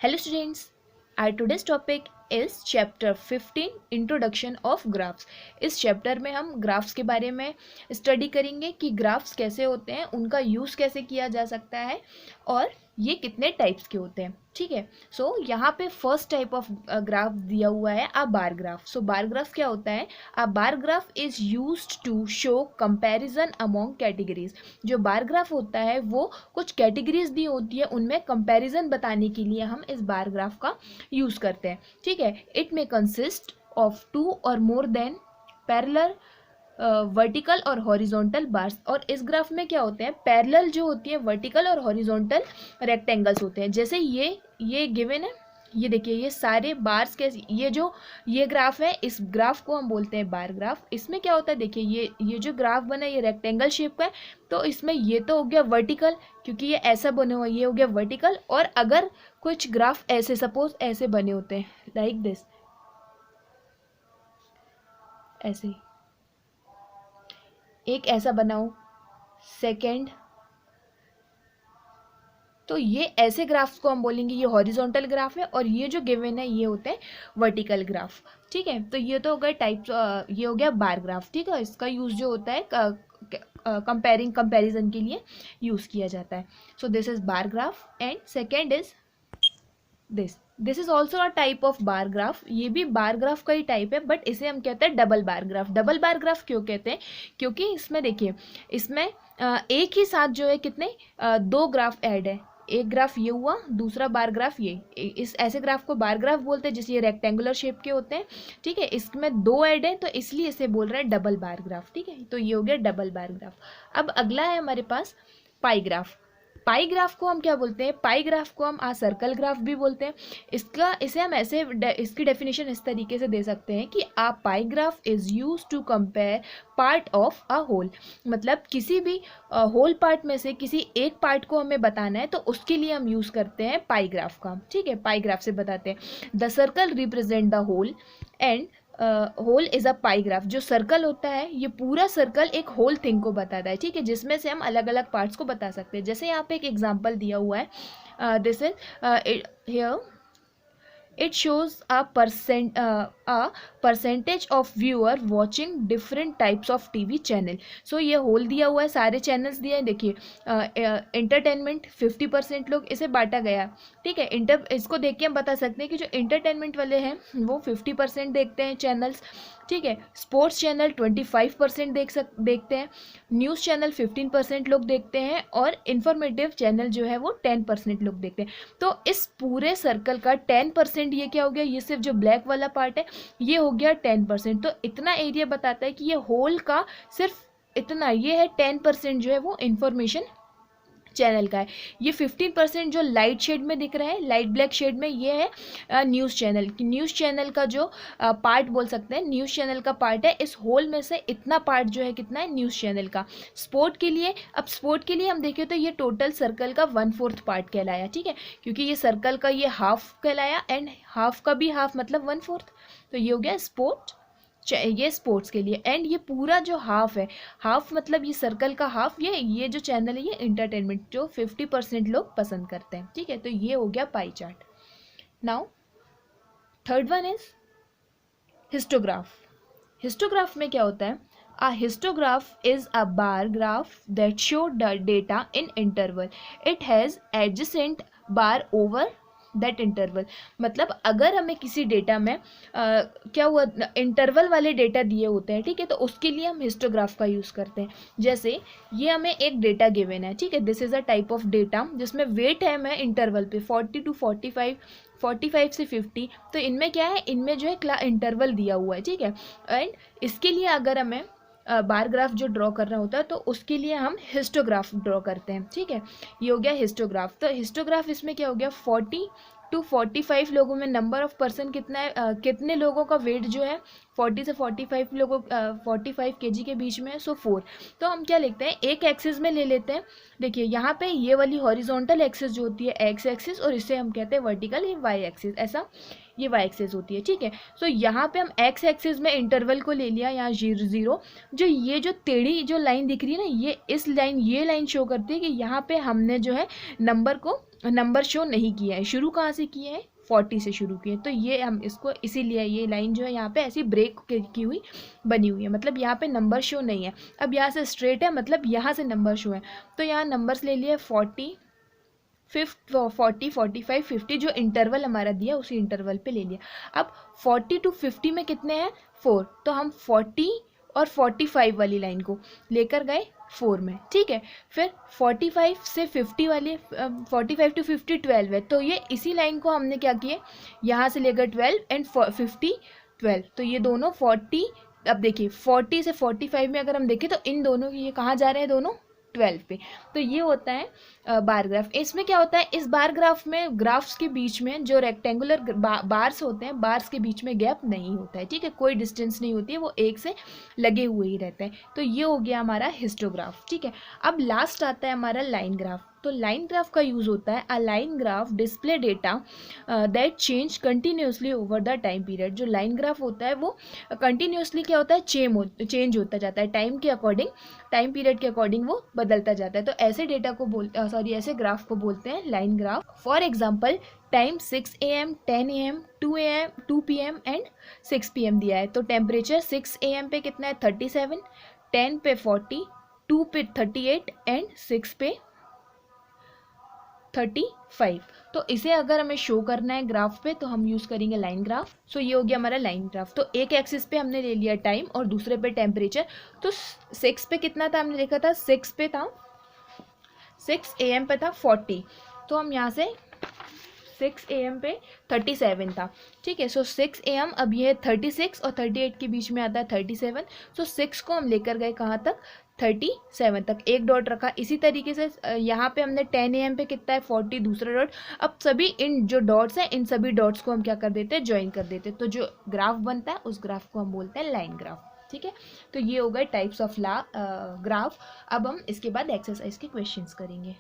Hello students, our today's topic is chapter 15 introduction of graphs. इस chapter में हम graphs के बारे में स्टडी करेंगे कि ग्राफ्स कैसे होते हैं, उनका यूज़ कैसे किया जा सकता है और ये कितने टाइप्स के होते हैं। ठीक है, सो यहाँ पे फर्स्ट टाइप ऑफ ग्राफ दिया हुआ है a bar graph. So bar graph क्या होता है? A bar graph is used to show comparison among categories. जो बार ग्राफ होता है वो कुछ कैटेगरीज दी होती है, उनमें कंपैरिजन बताने के लिए हम इस बार ग्राफ का यूज़ करते हैं। ठीक है, इट में कंसिस्ट ऑफ 2 और मोर देन पैरेलल वर्टिकल और हॉरिजॉन्टल बार्स। और इस ग्राफ में क्या होते हैं? पैरेलल जो होती है वर्टिकल और हॉरिजॉन्टल रेक्टेंगल्स होते हैं। जैसे ये गिवन है, ये देखिए ये सारे बार्स के, ये ग्राफ है, इस ग्राफ को हम बोलते हैं बार ग्राफ। इसमें क्या होता है? देखिए ये जो ग्राफ बना है ये रेक्टेंगल शेप का है, तो इसमें ये तो हो गया वर्टिकल, क्योंकि ये ऐसा बने हुआ, ये हो गया वर्टिकल। और अगर कुछ ग्राफ ऐसे सपोज ऐसे बने होते हैं लाइक दिस, ऐसे एक ऐसा बनाओ, सेकेंड, तो ये ऐसे ग्राफ्स को हम बोलेंगे ये हॉरिजॉन्टल ग्राफ है, और ये जो गिवन है ये होते हैं वर्टिकल ग्राफ। ठीक है, तो ये तो हो गए टाइप्स, ये हो गया बार ग्राफ। ठीक है, इसका यूज़ जो होता है कंपैरिजन के लिए यूज़ किया जाता है। So this is bar graph and second is this is also a type of bar graph. ये भी बार ग्राफ का ही टाइप है, बट इसे हम कहते हैं double bar graph. Double bar graph क्यों कहते हैं? क्योंकि इसमें देखिए, इसमें एक ही साथ जो है कितने दो ग्राफ ऐड है। एक ग्राफ ये हुआ, दूसरा बार ग्राफ ये, इस ऐसे ग्राफ को बार ग्राफ बोलते हैं, जैसे ये रेक्टेंगुलर शेप के होते हैं। ठीक है, इसमें दो ऐड है तो इसलिए इसे बोल रहे हैं डबल बार ग्राफ। ठीक है, तो ये हो गया डबल बार ग्राफ। अब अगला है हमारे पास पाई ग्राफ। पाई ग्राफ को हम क्या बोलते हैं? पाई ग्राफ को हम सर्कल ग्राफ भी बोलते हैं। इसे हम ऐसे इसकी डेफिनेशन इस तरीके से दे सकते हैं कि a pie graph is use to compare part of a whole. मतलब किसी भी होल पार्ट में से किसी एक पार्ट को हमें बताना है तो उसके लिए हम यूज़ करते हैं पाई ग्राफ का। ठीक है, पाई ग्राफ से बताते हैं the circle represent the whole and whole is a pie graph. जो सर्कल होता है ये पूरा सर्कल एक होल थिंग को बताता है। ठीक है, जिसमें से हम अलग अलग पार्ट्स को बता सकते हैं। जैसे यहाँ पे एक एग्जांपल दिया हुआ है, this is here it shows a percentage of viewer watching different types of TV channel। so ये होल दिया हुआ है, सारे चैनल्स दिए हैं। देखिए एंटरटेनमेंट 50% लोग इसे बांटा गया। ठीक है, इसको देख के हम बता सकते हैं कि जो एंटरटेनमेंट वाले हैं वो 50% देखते हैं चैनल्स। ठीक है, स्पोर्ट्स चैनल 25% देखते हैं, न्यूज़ चैनल 15% लोग देखते हैं, और इन्फॉर्मेटिव चैनल जो है वो 10% लोग देखते हैं। तो इस पूरे सर्कल का 10% ये क्या हो गया? ये सिर्फ जो ब्लैक वाला पार्ट है ये हो गया 10%। तो इतना एरिया बताता है कि ये होल का सिर्फ इतना, ये है 10% जो है वो इंफॉर्मेशन चैनल का है। ये 15% जो लाइट शेड में दिख रहा है, लाइट ब्लैक शेड में, ये है न्यूज़ चैनल। न्यूज़ चैनल का जो पार्ट बोल सकते हैं, न्यूज़ चैनल का पार्ट है। इस होल में से इतना पार्ट जो है कितना है? न्यूज़ चैनल का। स्पोर्ट के लिए हम देखें तो ये टोटल सर्कल का 1/4 पार्ट कहलाया। ठीक है, क्योंकि ये सर्कल का ये हाफ कहलाया, एंड हाफ का भी हाफ मतलब 1/4, तो ये हो गया स्पोर्ट। ये स्पोर्ट्स के लिए। एंड ये पूरा जो हाफ है, हाफ मतलब ये सर्कल का हाफ, ये जो चैनल है ये इंटरटेनमेंट, जो 50% लोग पसंद करते हैं। ठीक है, तो ये हो गया pie chart. Now third one is histograph. Histograph में क्या होता है? A histograph is a bar graph that show the data in interval. It has adjacent bar over that interval. मतलब अगर हमें किसी डेटा में क्या हुआ, इंटरवल वाले डेटा दिए होते हैं। ठीक है, तो उसके लिए हम हिस्टोग्राफ का यूज़ करते हैं। जैसे ये हमें एक डेटा गिवन है। ठीक है, this is a type of data जिसमें वेट है मैं इंटरवल पे 40 to 45, 45 से 50। तो इनमें क्या है? इनमें जो है इंटरवल दिया हुआ है। ठीक है, एंड इसके लिए अगर हमें बार ग्राफ जो ड्रॉ करना होता है तो उसके लिए हम हिस्टोग्राफ ड्रॉ करते हैं। ठीक है, ये हो गया हिस्टोग्राफ। तो हिस्टोग्राफ इसमें क्या हो गया? 40 to 45 लोगों में नंबर ऑफ पर्सन कितना है, कितने लोगों का वेट जो है 40 से 45 लोगों 45 kg के बीच में है, सो 4। तो हम क्या लिखते हैं? एक एक्सिस में ले लेते हैं। देखिए यहाँ पे ये वाली हॉरिजॉन्टल एक्सिस जो होती है एक्स एक्सिस, और इसे हम कहते हैं वर्टिकल, ये वाई एक्सिस, ऐसा ये वाई एक्सिस होती है। ठीक है, सो यहाँ पे हम एक्स एक्सिस में इंटरवल को ले लिया, यहाँ 0 जो ये जो टेढ़ी जो लाइन दिख रही है ना, ये लाइन शो करती है कि यहाँ पे हमने जो है नंबर को नंबर शो नहीं किया है। शुरू कहाँ से किए हैं, 40 से शुरू किए। तो ये हम इसको इसीलिए ये लाइन जो है यहाँ पे ऐसी ब्रेक की हुई बनी हुई है, मतलब यहाँ पे नंबर शो नहीं है। अब यहाँ से स्ट्रेट है, मतलब यहाँ से नंबर शो है। तो यहाँ नंबर्स ले लिए 40, 45, 50, जो इंटरवल हमारा दिया उसी इंटरवल पे ले लिया। अब 40 to 50 में कितने हैं, 4, तो हम 40 और 45 वाली लाइन को लेकर गए 4 में, ठीक है। फिर 45 से 50 वाली 45 to 50 12 है, तो ये इसी लाइन को हमने क्या किया, यहाँ से लेकर 12 एंड 50 12, तो ये दोनों 40। अब देखिए 40 से 45 में अगर हम देखें तो इन दोनों की ये कहाँ जा रहे हैं, दोनों 12 पे। तो ये होता है बार ग्राफ। इसमें क्या होता है, इस बार ग्राफ में ग्राफ्स के बीच में जो रेक्टेंगुलर बार्स होते हैं, बार्स के बीच में गैप नहीं होता है, ठीक है, कोई डिस्टेंस नहीं होती है, वो एक से लगे हुए ही रहते हैं। तो ये हो गया हमारा हिस्टोग्राफ, ठीक है। अब लास्ट आता है हमारा लाइन ग्राफ। तो लाइन ग्राफ का यूज़ होता है, a line graph display data that change continuously over the time period. जो लाइन ग्राफ होता है वो कंटिन्यूसली क्या होता है, चेंज होता जाता है टाइम के अकॉर्डिंग, टाइम पीरियड के अकॉर्डिंग वो बदलता जाता है। तो ऐसे डेटा को ऐसे ग्राफ को बोलते हैं line graph. For example time 6 AM, 10 AM, 2 AM, 2 PM and 6 PM दिया है। तो टेम्परेचर 6 AM पे कितना है, 37, 10 पे 40, 2 पे 38 एंड 6 पे 35। तो इसे अगर हमें शो करना है ग्राफ पे तो हम यूज़ करेंगे लाइन ग्राफ। सो ये हो गया हमारा लाइन ग्राफ। तो एक एक्सिस पे हमने ले लिया टाइम और दूसरे पे टेम्परेचर। तो 6 पे कितना था, हमने देखा था 6 पे था, 6 AM पे था 40, तो हम यहाँ से 6 AM पे 37 था, ठीक है। सो 6 AM, अब ये 36 और 38 के बीच में आता है 37। सो 6 को हम लेकर गए कहाँ तक, 37 तक, एक डॉट रखा। इसी तरीके से यहाँ पे हमने 10 AM पे कितना है 40, दूसरा डॉट। अब सभी इन जो डॉट्स हैं, इन सभी डॉट्स को हम क्या कर देते हैं, ज्वाइन कर देते हैं। तो जो ग्राफ बनता है उस ग्राफ को हम बोलते हैं लाइन ग्राफ, ठीक है। तो ये हो गए टाइप्स ऑफ ग्राफ। अब हम इसके बाद एक्सरसाइज के क्वेश्चंस करेंगे।